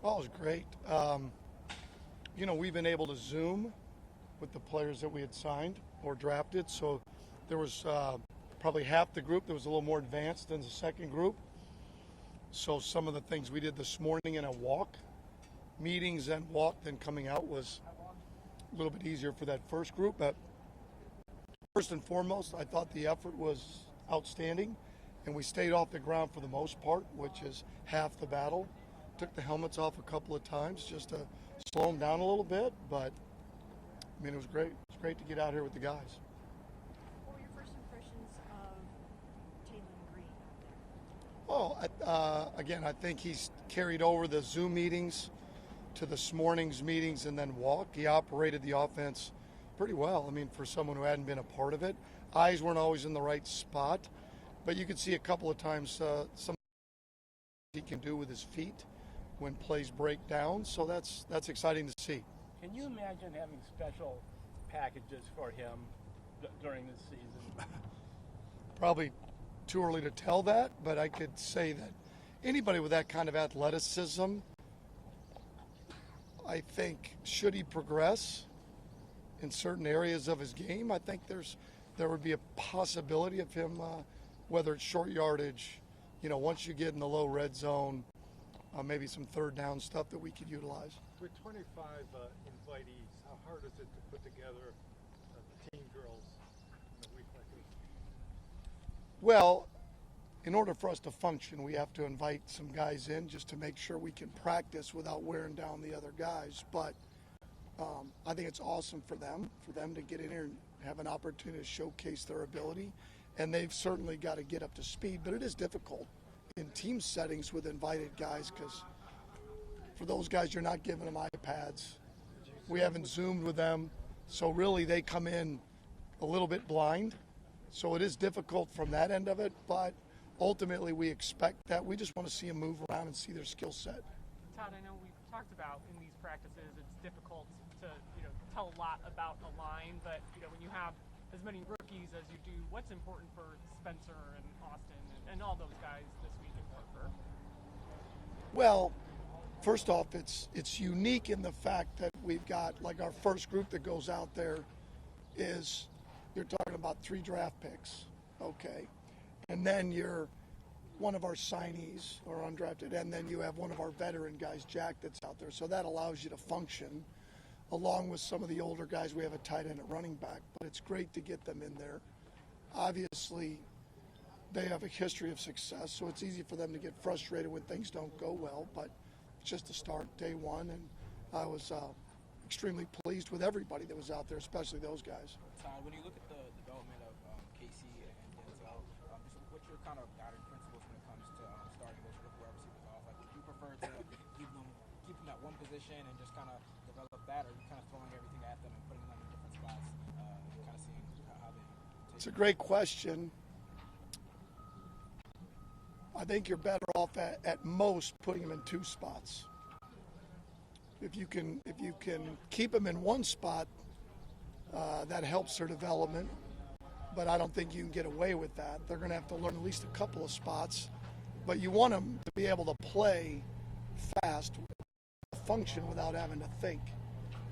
Oh, it was great. We've been able to Zoom with the players that we had signed or drafted. So there was probably half the group that was a little more advanced than the second group. So some of the things we did this morning in a walk, meetings and walk, then coming out was a little bit easier for that first group. But first and foremost, I thought the effort was outstanding, and we stayed off the ground for the most part, which is half the battle. Took the helmets off a couple of times just to slow them down a little bit, but I mean, it was great. It was great to get out here with the guys. What were your first impressions of Taylor Green out there? Again, I think he's carried over the Zoom meetings to this morning's meetings and then walk. He operated the offense pretty well. I mean, for someone who hadn't been a part of it, eyes weren't always in the right spot, but you could see a couple of times some he can do with his feet when plays break down. So that's exciting to see. Can you imagine having special packages for him during this season? Probably too early to tell that, but I could say that anybody with that kind of athleticism, I think, should he progress in certain areas of his game, I think there would be a possibility of him, whether it's short yardage, once you get in the low red zone, maybe some third down stuff that we could utilize. With 25 invitees, how hard is it to put together the team drills in a week like this? Well, in order for us to function, we have to invite some guys in just to make sure we can practice without wearing down the other guys. But I think it's awesome for them to get in here and have an opportunity to showcase their ability. And they've certainly got to get up to speed, but it is difficult in team settings with invited guys because for those guys, you're not giving them iPads. We haven't Zoomed with them, so really they come in a little bit blind. So it is difficult from that end of it, but ultimately we expect that. We just want to see them move around and see their skill set. Todd, I know we've talked about in these practices it's difficult to tell a lot about a line, but when you have as many rookies as you do, what's important for Spencer and Austin and all those guys this week in Parker? Well, first off, it's unique in the fact that we've got, like, our first group that goes out there is, you're talking about 3 draft picks, okay, and then you're one of our signees or undrafted, and then you have one of our veteran guys, Jack, that's out there. So that allows you to function along with some of the older guys. We have a tight end at running back, but it's great to get them in there. Obviously, they have a history of success, so it's easy for them to get frustrated when things don't go well, but it's just a start, day one, and I was extremely pleased with everybody that was out there, especially those guys. Todd, when you look at the development of Casey and Denzel, what's your kind of guiding principles when it comes to starting those rookie wide receivers off? Like, would you prefer to keep them at one position and just kind of develop that, or are you kind of throwing everything at them and putting them in different spots and kind of seeing how they take It's a great question. I think you're better off at most putting them in 2 spots. If you can keep them in one spot, that helps their development. But I don't think you can get away with that. They're going to have to learn at least a couple of spots. But you want them to be able to play fast, function without having to think.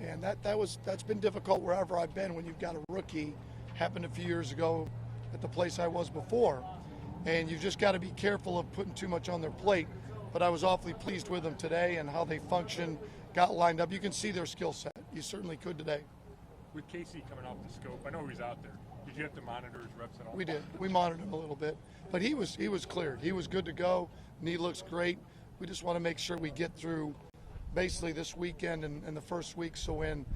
And that's been difficult wherever I've been when you've got a rookie. Happened a few years ago at the place I was before. And you've just got to be careful of putting too much on their plate. But I was awfully pleased with them today and how they functioned, got lined up. You can see their skill set. You certainly could today. With Casey coming off the scope, I know he's out there. Did you have to monitor his reps at all? We did. We monitored him a little bit. But he was cleared. He was good to go. Knee looks great. We just want to make sure we get through basically this weekend and the first week, so when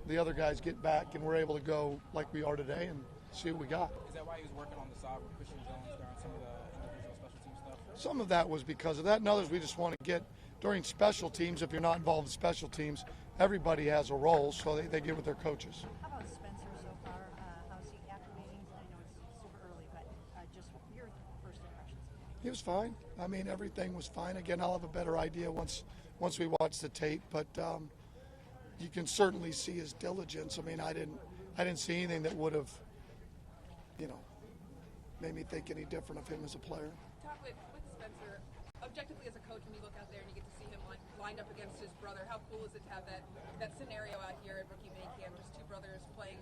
the other guys get back and we're able to go like we are today and see what we got. Is that why he was working on the side with Christian Jones during some of the individual special team stuff? Some of that was because of that, and others we just want to get during special teams. If you're not involved in special teams, everybody has a role, so they get with their coaches. How about Spencer so far? How's he acclimating? I know it's super early, but just your first impressions. He was fine. I mean, everything was fine. Again, I'll have a better idea once we watch the tape, but you can certainly see his diligence. I mean, I didn't see anything that would have, made me think any different of him as a player. Talk with Spencer, objectively as a coach, when you look out there and you get to see him lined up against his brother. How cool is it to have that scenario out here at rookie minicamp, just two brothers playing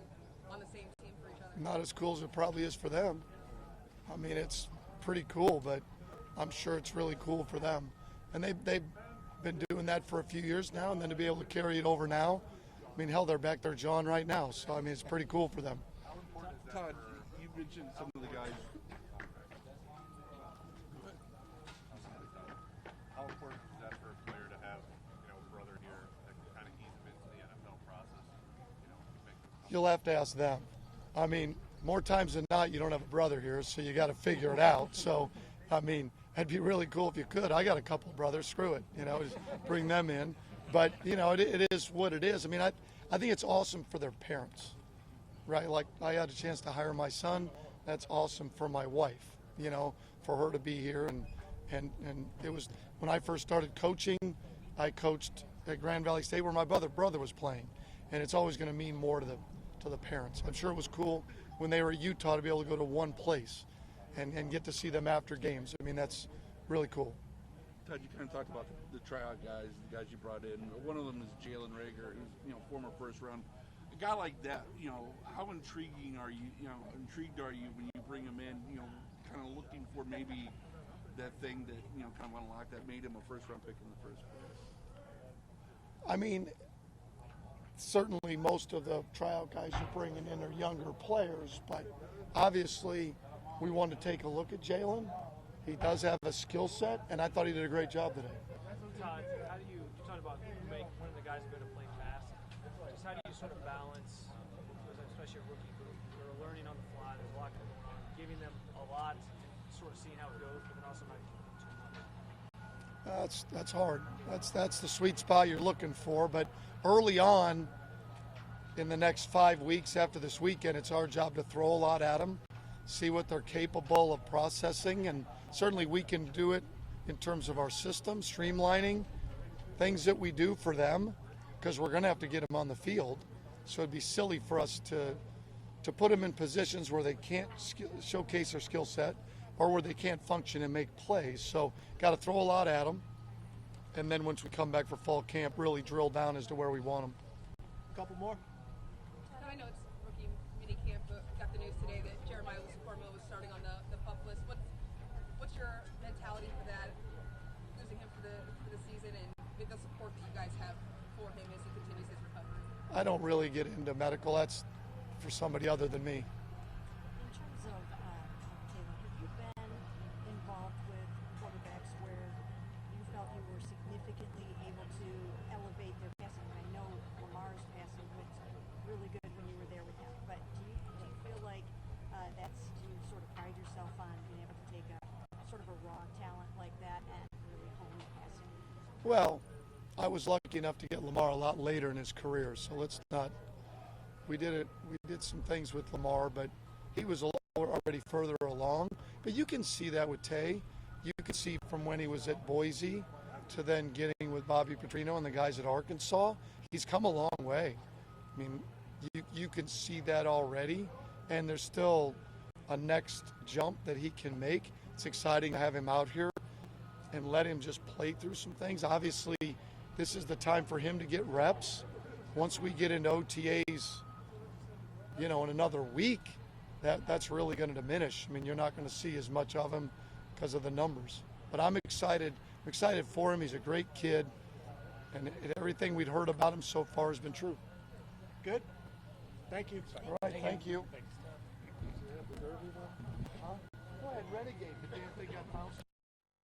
on the same team for each other? Not as cool as it probably is for them. I mean, it's pretty cool, but I'm sure it's really cool for them. And they've been doing that for a few years now, and then to be able to carry it over now, I mean, hell, they're back there jawing right now. So, I mean, it's pretty cool for them. Todd, you mentioned some of the guys. How important is that for a player to have, a brother here that can kind of ease him into the NFL process? You'll have to ask them. I mean, more times than not, you don't have a brother here, so you got to figure it out. So, I mean, it'd be really cool if you could. I got a couple brothers. Screw it, just bring them in. But it is what it is. I mean, I think it's awesome for their parents, right? Like I had a chance to hire my son. That's awesome for my wife, for her to be here. And it was when I first started coaching. I coached at Grand Valley State where my brother was playing, and it's always going to mean more to the parents. I'm sure it was cool when they were at Utah to be able to go to one place and get to see them after games. I mean, that's really cool. Todd, you kind of talked about the tryout guys, the guys you brought in. One of them is Jalen Rager, who's former first round. A guy like that, how intriguing are you? Intrigued are you when you bring him in? Kind of looking for maybe that thing that kind of unlocked that made him a first round pick in the first place. I mean, certainly most of the tryout guys you're bringing in are younger players, but obviously we want to take a look at Jalen. He does have a skill set, and I thought he did a great job today. Todd, how do you talk about make one of the guys go to play fast? Just how do you sort of balance, especially a rookie group, they're learning on the fly, there's a lot going on, giving them a lot, sort of seeing how it goes, but then also not giving them too much? That's hard. That's the sweet spot you're looking for. But early on, in the next 5 weeks after this weekend, it's our job to throw a lot at them, see what they're capable of processing, and certainly we can do it in terms of our system, streamlining things that we do for them, because we're going to have to get them on the field. So it'd be silly for us to put them in positions where they can't showcase their skill set or where they can't function and make plays. So got to throw a lot at them, and then once we come back for fall camp, really drill down as to where we want them. A couple more. I know it's rookie minicamp, but got the news today that Jeremiah Luciformo was starting on the PUP list. What's your mentality for that? Losing him for the season, and the support that you guys have for him as he continues his recovery. I don't really get into medical. That's for somebody other than me. In terms of Taylor, have you been involved with quarterbacks where you felt you were significantly able to elevate their passing? I know Lamar's passing was really good when you were there with him, but do you feel like do you sort of pride yourself on being able to take a sort of a raw talent like that and really hone the passing? Well, I was lucky enough to get Lamar a lot later in his career, so let's not. We did some things with Lamar, but he was already further along. But you can see that with Tay. You can see from when he was at Boise to then getting with Bobby Petrino and the guys at Arkansas. He's come a long way. I mean, you can see that already, and there's still a next jump that he can make. It's exciting to have him out here and let him just play through some things. Obviously, this is the time for him to get reps. Once we get into OTAs, in another week, that's really going to diminish. I mean, you're not going to see as much of him because of the numbers. But I'm excited. I'm excited for him. He's a great kid, and everything we'd heard about him so far has been true. Good. Thank you. All right, thank you. Go ahead, Renegade. They got bounced.